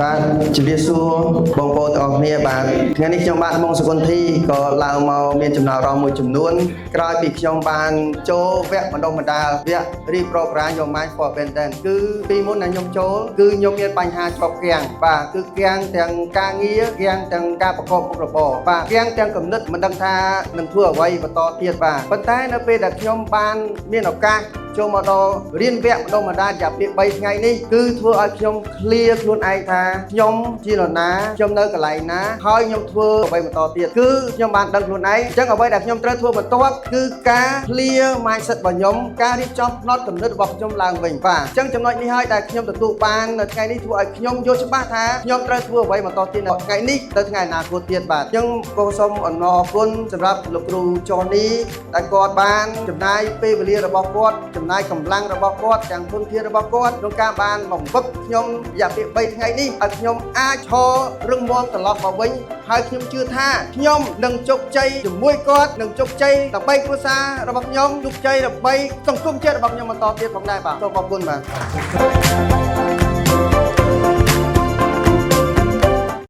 បាទជំរាបសួរបងប្អូនទាំងអស់គ្នាបាទថ្ងៃនេះខ្ញុំបាទមកសុគន្ធីក៏ឡើងមកមានចំណាប់អារម្មណ៍មួយចំនួនក្រោយពីខ្ញុំបានចូលវគ្គបណ្ដុះបណ្ដាលវគ្គ Reprogram Your Mind for Abundance គឺពីមុនដែលខ្ញុំចូលគឺខ្ញុំមានបញ្ហាជាប់គាំងបាទគឺគាំងទាំងការងារគាំងទាំងការប្រកបមុខរបរបាទគាំងទាំងគំនិតមិនដឹងថានឹងធ្វើអ្វីបន្តទៀតបាទប៉ុន្តែនៅពេលដែលខ្ញុំបានមានឱកាសចូលមកដល់រៀនវគ្គបណ្ដុះបណ្ដាលរយៈពេល3ថ្ងៃនេះគឺធ្វើឲ្យខ្ញុំ clear ខ្លួនឯងថាខ្ញុំជានរណាខ្ញុំនៅកន្លែងណាហើយខ្ញុំធ្វើអ្វីបន្តទៀតគឺខ្ញុំបានដឹងខ្លួនឯងអញ្ចឹងអ្វីដែលខ្ញុំត្រូវធ្វើបន្ទាប់គឺការ clear mindset របស់ខ្ញុំការរៀបចំផ្នត់គំនិតរបស់ខ្ញុំឡើងវិញបាទអញ្ចឹងចំណុចនេះហើយដែលខ្ញុំទទួលបាននៅថ្ងៃនេះធ្វើឲ្យខ្ញុំយល់ច្បាស់ថាខ្ញុំត្រូវធ្វើអ្វីបន្តទៀតនៅថ្ងៃនេះទៅថ្ងៃអនាគតទៀតបាទអញ្ចឹងក៏សូមអរគុណសម្រាប់លោកគ្រូចននីដែលគាត់បានចំណាយពេលវេលារបស់គាត់ចំណាយកម្លាំងរបស់គាត់ទាំងធនធានរបស់គាត់ក្នុងការបានបង្វឹកខ្ញុំរយៈពេល3ថ្ងៃនេះឲ្យខ្ញុំអាចឈររឹងមាំត្រឡប់មកវិញហើយខ្ញុំជឿថាខ្ញុំនឹងជោគជ័យជាមួយគាត់នឹងជោគជ័យដើម្បីគ្រួសាររបស់ខ្ញុំជោគជ័យដើម្បីសង្គមជាតិរបស់ខ្ញុំបន្តទៀតផងដែរបាទសូមអរគុណបាទ